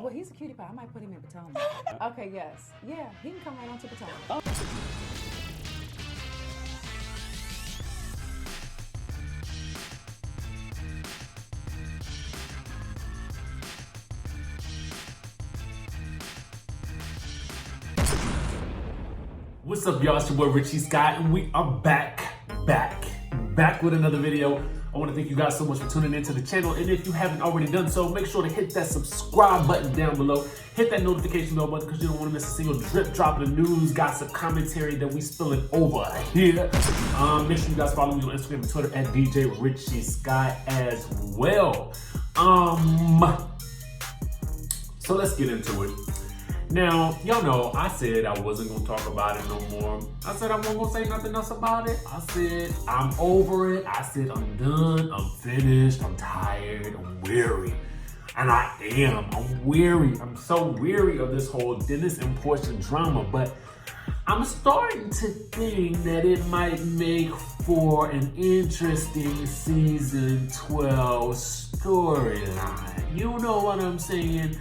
Well, he's a cutie pie. I might put him in Potomac. Okay, yes. Yeah, he can come right on to Potomac. What's up, y'all? It's your boy Richie Scott, and we are back with another video. I want to thank you guys so much for tuning into the channel, and if you haven't already done so, make sure to hit that subscribe button down below. Hit that notification bell button because you don't want to miss a single drip drop of the news, gossip, commentary that we spilling over here. Make sure you guys follow me on Instagram and Twitter at DJ Richie Scott as well. So let's get into it. Now, y'all know I said I wasn't going to talk about it no more. I said I wasn't going to say nothing else about it. I said I'm over it. I said I'm done. I'm finished. I'm tired. I'm weary. And I am. I'm weary. I'm so weary of this whole Dennis and Porsha drama. But I'm starting to think that it might make for an interesting season 12 storyline. You know what I'm saying?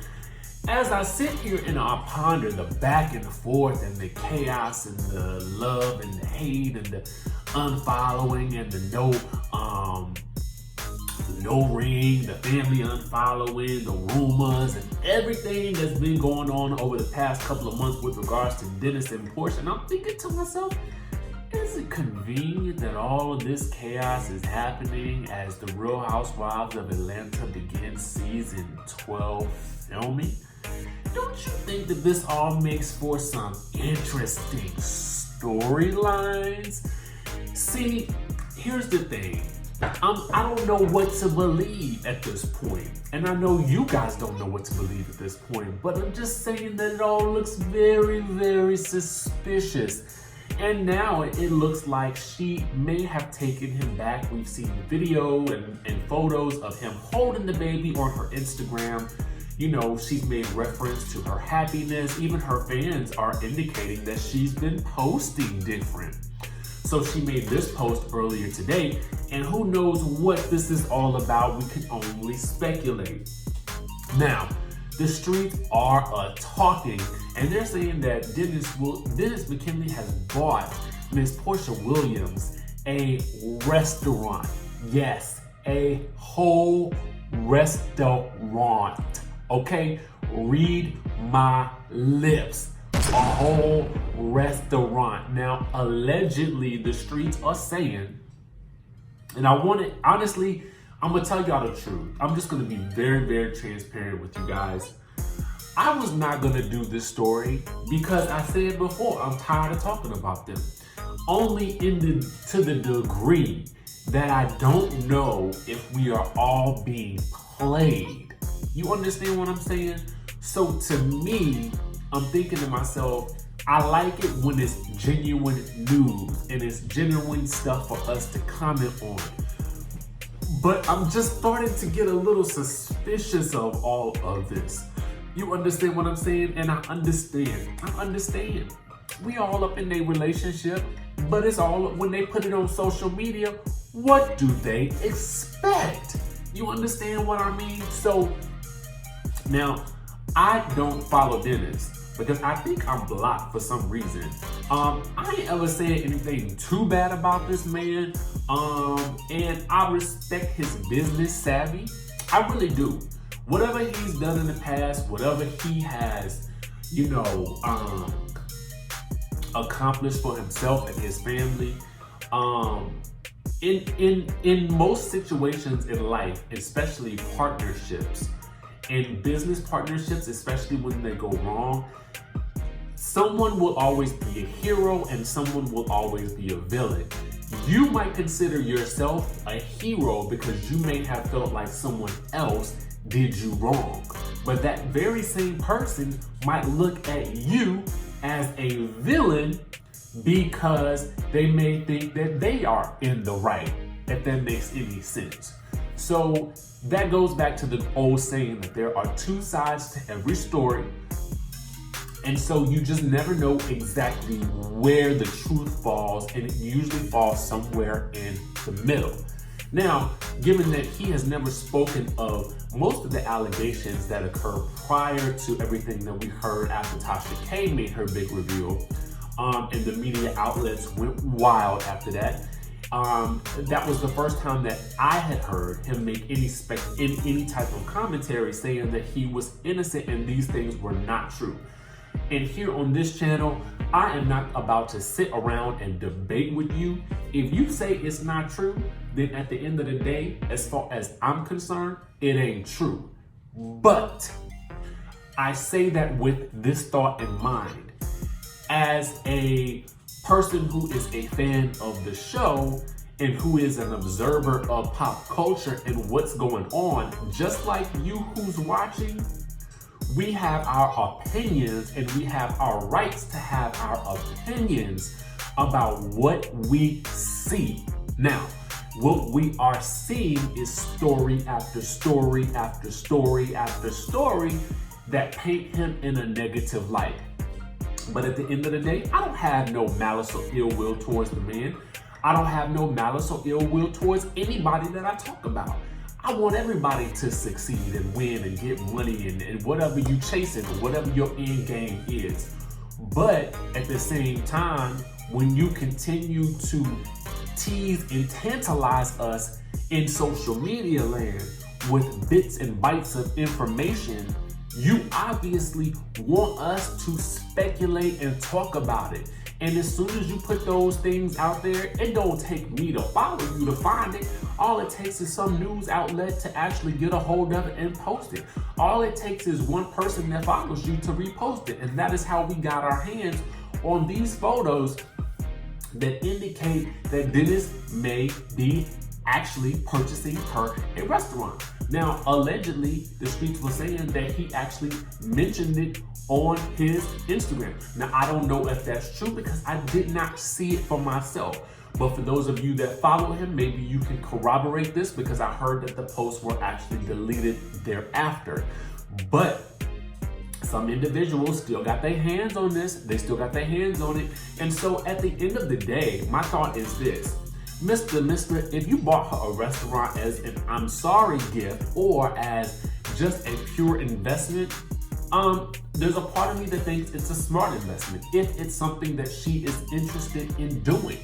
As I sit here and I ponder the back and forth and the chaos and the love and the hate and the unfollowing and the no ring, the family unfollowing, the rumors and everything that's been going on over the past couple of months with regards to Dennis and Porsha. And I'm thinking to myself, is it convenient that all of this chaos is happening as the Real Housewives of Atlanta begins season 12 filming? Don't you think that this all makes for some interesting storylines? See, here's the thing. I don't know what to believe at this point. And I know you guys don't know what to believe at this point. But I'm just saying that it all looks very, very suspicious. And now it looks like she may have taken him back. We've seen video and photos of him holding the baby on her Instagram. You know, she's made reference to her happiness. Even her fans are indicating that she's been posting different. So she made this post earlier today, and who knows what this is all about? We can only speculate. Now, the streets are talking, and they're saying that Dennis McKinley has bought Miss Porsha Williams a restaurant. Yes, a whole restaurant. Okay, read my lips. A whole restaurant. Now, allegedly, the streets are saying, and honestly, I'm gonna tell y'all the truth. I'm just gonna be very, very transparent with you guys. I was not gonna do this story because I said before, I'm tired of talking about them. Only to the degree that I don't know if we are all being played. You understand what I'm saying? So to me, I'm thinking to myself, I like it when it's genuine news and it's genuine stuff for us to comment on. But I'm just starting to get a little suspicious of all of this. You understand what I'm saying? And I understand. We all up in a relationship, but it's all, when they put it on social media, what do they expect? You understand what I mean? So now, I don't follow Dennis because I think I'm blocked for some reason. I ain't ever said anything too bad about this man. And I respect his business savvy. I really do. Whatever he's done in the past, whatever he has, accomplished for himself and his family, in most situations in life, especially partnerships, in business partnerships, especially when they go wrong, someone will always be a hero and someone will always be a villain. You might consider yourself a hero because you may have felt like someone else did you wrong. But that very same person might look at you as a villain because they may think that they are in the right, if that makes any sense. So that goes back to the old saying that there are two sides to every story. And so you just never know exactly where the truth falls, and it usually falls somewhere in the middle. Now, given that he has never spoken of most of the allegations that occurred prior to everything that we heard after Tasha K made her big reveal, and the media outlets went wild after that, that was the first time that I had heard him make any type of commentary saying that he was innocent and these things were not true. And here on this channel, I am not about to sit around and debate with you. If you say it's not true, then at the end of the day, as far as I'm concerned, it ain't true. But I say that with this thought in mind. As a person who is a fan of the show and who is an observer of pop culture and what's going on, just like you who's watching, we have our opinions and we have our rights to have our opinions about what we see. Now, what we are seeing is story after story after story after story that paint him in a negative light. But at the end of the day, I don't have no malice or ill will towards the man. I don't have no malice or ill will towards anybody that I talk about. I want everybody to succeed and win and get money and whatever you chasing or whatever your end game is. But at the same time, when you continue to tease and tantalize us in social media land with bits and bytes of information, you obviously want us to speculate and talk about it. And as soon as you put those things out there, it don't take me to follow you to find it. All it takes is some news outlet to actually get a hold of it and post it. All it takes is one person that follows you to repost it. And that is how we got our hands on these photos that indicate that Dennis may be actually purchasing her a restaurant. Now, allegedly, the streets were saying that he actually mentioned it on his Instagram. Now, I don't know if that's true because I did not see it for myself. But for those of you that follow him, maybe you can corroborate this because I heard that the posts were actually deleted thereafter. But some individuals still got their hands on this. They still got their hands on it. And so at the end of the day, my thought is this. Mr. If you bought her a restaurant as an I'm sorry gift or as just a pure investment, there's a part of me that thinks it's a smart investment if it's something that she is interested in doing.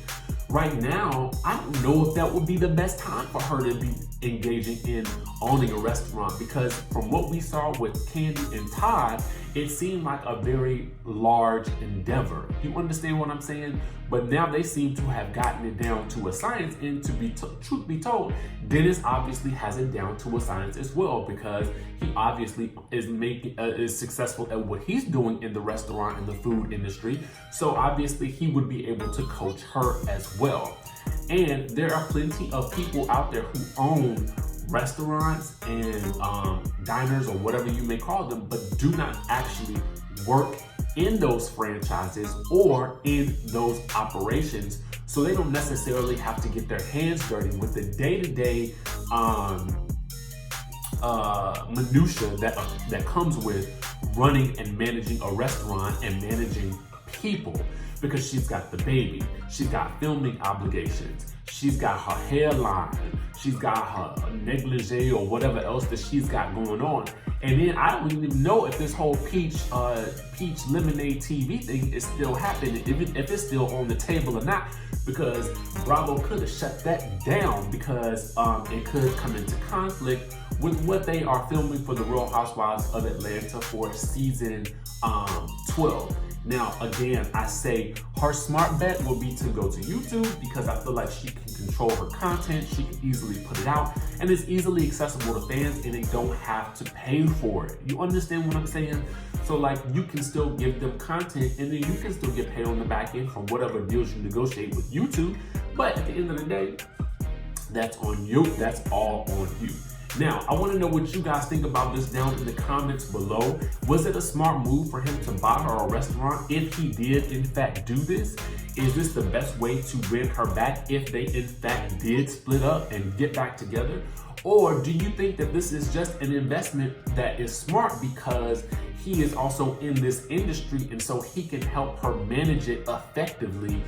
Right now, I don't know if that would be the best time for her to be engaging in owning a restaurant because from what we saw with Kandi and Todd, it seemed like a very large endeavor. You understand what I'm saying? But now they seem to have gotten it down to a science, and to be truth be told, Dennis obviously has it down to a science as well because he obviously is successful at what he's doing in the restaurant and the food industry. So obviously he would be able to coach her as well. And there are plenty of people out there who own restaurants and diners or whatever you may call them, but do not actually work in those franchises or in those operations. So they don't necessarily have to get their hands dirty with the day-to-day minutia that comes with running and managing a restaurant and managing people. Because she's got the baby, she's got filming obligations, she's got her hairline, she's got her negligee or whatever else that she's got going on. And then I don't even know if this whole peach lemonade TV thing is still happening, if it's still on the table or not, because Bravo could have shut that down because it could come into conflict with what they are filming for the Real Housewives of Atlanta for season 12. Now, again, I say her smart bet will be to go to YouTube because I feel like she can control her content. She can easily put it out and it's easily accessible to fans and they don't have to pay for it. You understand what I'm saying? So like you can still give them content and then you can still get paid on the back end from whatever deals you negotiate with YouTube. But at the end of the day, that's on you. That's all on you. Now, I want to know what you guys think about this down in the comments below. Was it a smart move for him to buy her a restaurant? If he did, in fact, do this, is this the best way to win her back if they, in fact, did split up and get back together? Or do you think that this is just an investment that is smart because he is also in this industry and so he can help her manage it effectively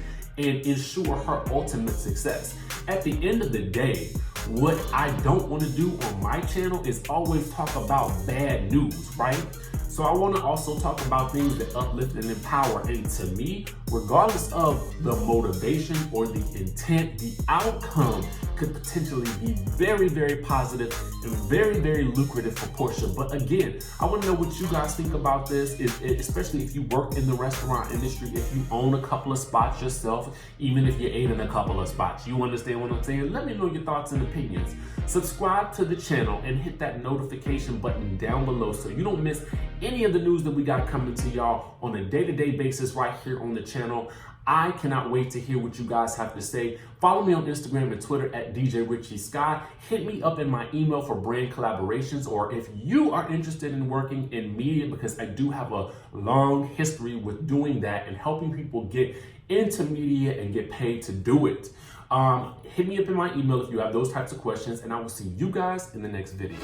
and ensure her ultimate success. At the end of the day, what I don't want to do on my channel is always talk about bad news, right? So I want to also talk about things that uplift and empower. And to me, regardless of the motivation or the intent, the outcome could potentially be very, very positive and very, very lucrative for Porsha. But again, I want to know what you guys think about this, especially if you work in the restaurant industry, if you own a couple of spots yourself, even if you ate in a couple of spots. You understand what I'm saying? Let me know your thoughts and opinions. Subscribe to the channel and hit that notification button down below so you don't miss any of the news that we got coming to y'all on a day-to-day basis right here on the channel. I cannot wait to hear what you guys have to say. Follow me on Instagram and Twitter at DJ Richie Sky. Hit me up in my email for brand collaborations, or if you are interested in working in media, because I do have a long history with doing that and helping people get into media and get paid to do it. Hit me up in my email if you have those types of questions, and I will see you guys in the next video.